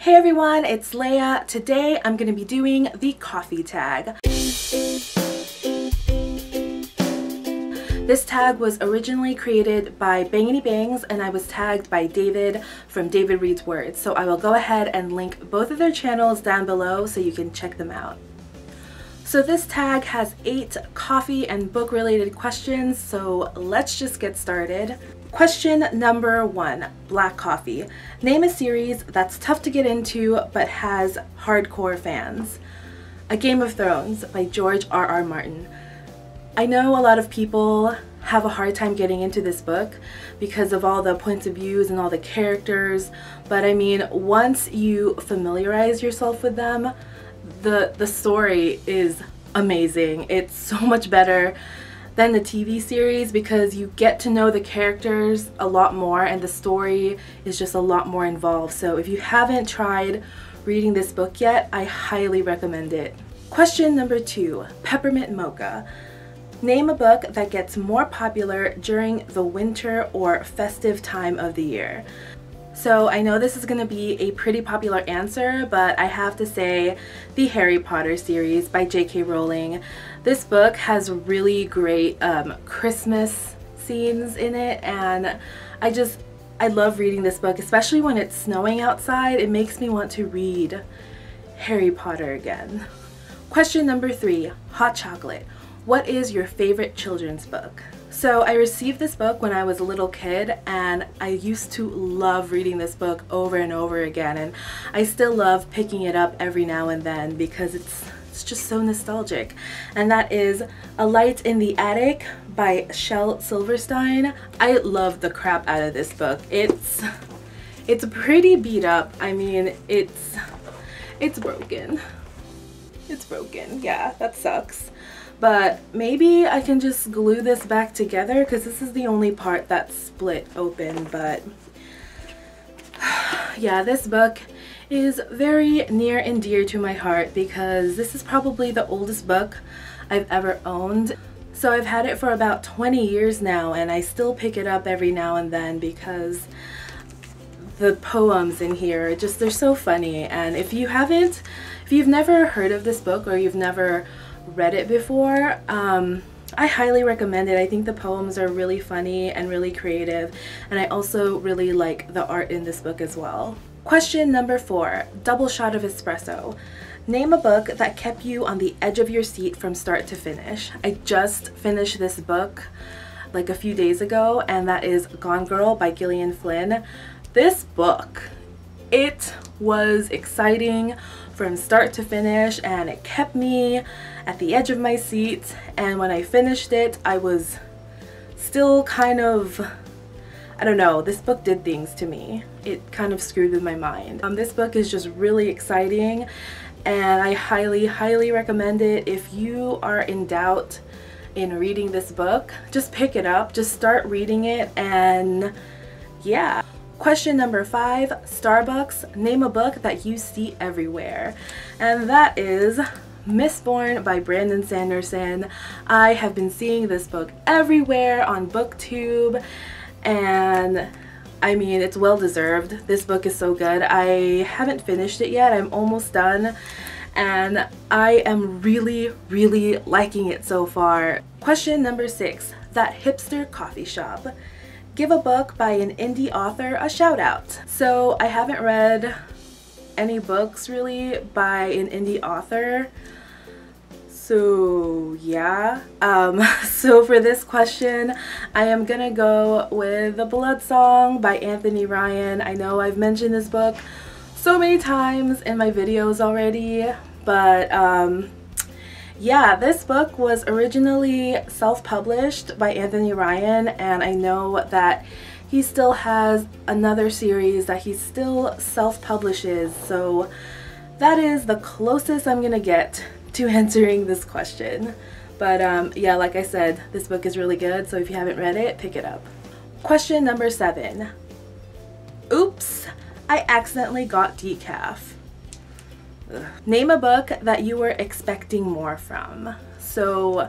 Hey everyone, it's Leia. Today I'm going to be doing the coffee tag. This tag was originally created by Bangity Bangs and I was tagged by David from David Reads Words. So I will go ahead and link both of their channels down below so you can check them out. So this tag has 8 coffee and book related questions, so let's just get started. Question number 1, black coffee. Name a series that's tough to get into but has hardcore fans. A Game of Thrones by George R.R. Martin. I know a lot of people have a hard time getting into this book because of all the points of views and all the characters, but I mean, once you familiarize yourself with them, the story is amazing. It's so much better than the TV series because you get to know the characters a lot more and the story is just a lot more involved. So if you haven't tried reading this book yet, I highly recommend it. Question number 2, Peppermint Mocha. Name a book that gets more popular during the winter or festive time of the year. So I know this is going to be a pretty popular answer, but I have to say the Harry Potter series by J.K. Rowling. This book has really great Christmas scenes in it, and I love reading this book, especially when it's snowing outside. It makes me want to read Harry Potter again. Question number 3, hot chocolate. What is your favorite children's book? So I received this book when I was a little kid and I used to love reading this book over and over again, and I still love picking it up every now and then because it's just so nostalgic. And that is A Light in the Attic by Shel Silverstein. I love the crap out of this book. It's pretty beat up. I mean, it's broken. It's broken. Yeah, that sucks. But maybe I can just glue this back together because this is the only part that's split open. But yeah, this book is very near and dear to my heart because this is probably the oldest book I've ever owned. So I've had it for about 20 years now and I still pick it up every now and then because the poems in here, they're so funny. And if you've never heard of this book or you've never read it before, I highly recommend it. I think the poems are really funny and really creative, and I also really like the art in this book as well. Question number 4, Double Shot of Espresso. Name a book that kept you on the edge of your seat from start to finish. I just finished this book like a few days ago, and that is Gone Girl by Gillian Flynn. This book, it was exciting from start to finish and it kept me at the edge of my seat, and when I finished it I was still kind of, I don't know, this book did things to me. It kind of screwed with my mind. This book is just really exciting and I highly recommend it. If you are in doubt in reading this book, just pick it up, just start reading it, and yeah. Question number 5, Starbucks. Name a book that you see everywhere. And that is Mistborn by Brandon Sanderson. I have been seeing this book everywhere on BookTube, and I mean, it's well deserved. This book is so good. I haven't finished it yet. I'm almost done, and I am really liking it so far. Question number 6, That Hipster Coffee Shop. Give a book by an indie author a shout out. So I haven't read any books really by an indie author, so yeah. So for this question I am gonna go with The Blood Song by Anthony Ryan. I know I've mentioned this book so many times in my videos already, but yeah, this book was originally self-published by Anthony Ryan, and I know that he still has another series that he still self-publishes, so that is the closest I'm gonna get to answering this question. But yeah, like I said, this book is really good, so if you haven't read it, pick it up. Question number 7. Oops, I accidentally got decaf. Name a book that you were expecting more from. So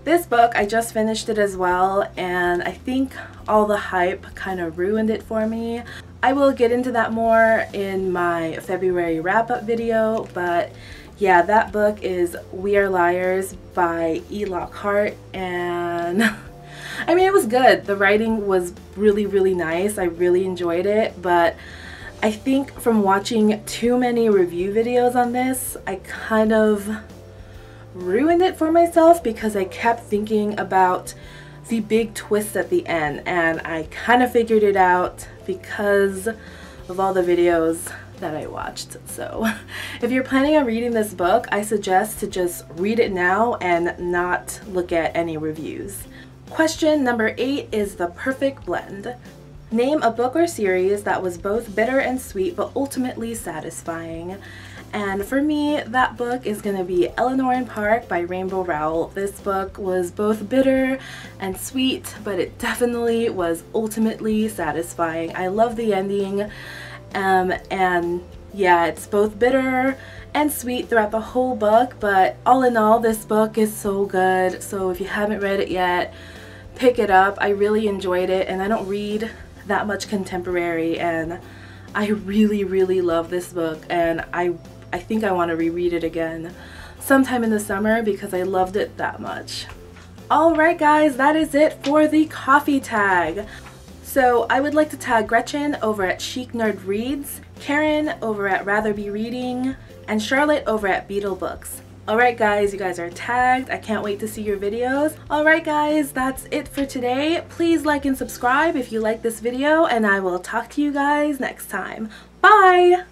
this book, I just finished it as well, and I think all the hype kind of ruined it for me. I will get into that more in my February wrap-up video, but yeah, that book is We Are Liars by E. Lockhart, and I mean, it was good. The writing was really nice. I really enjoyed it, but I think from watching too many review videos on this, I kind of ruined it for myself because I kept thinking about the big twist at the end, and I kind of figured it out because of all the videos that I watched. So if you're planning on reading this book, I suggest to just read it now and not look at any reviews. Question number 8 is the perfect blend. Name a book or series that was both bitter and sweet but ultimately satisfying. And for me, that book is going to be Eleanor Park by Rainbow Rowell. This book was both bitter and sweet, but it definitely was ultimately satisfying. I love the ending, and yeah, it's both bitter and sweet throughout the whole book, but all in all, this book is so good. So if you haven't read it yet, pick it up. I really enjoyed it, and I don't read that much contemporary, and I really love this book, and I think I want to reread it again sometime in the summer because I loved it that much. Alright guys, that is it for the coffee tag. So I would like to tag Gretchen over at Chic Nerd Reads, Karen over at Rather Be Reading, and Charlotte over at Beetle Books. Alright guys, you guys are tagged. I can't wait to see your videos. Alright guys, that's it for today. Please like and subscribe if you like this video, and I will talk to you guys next time. Bye!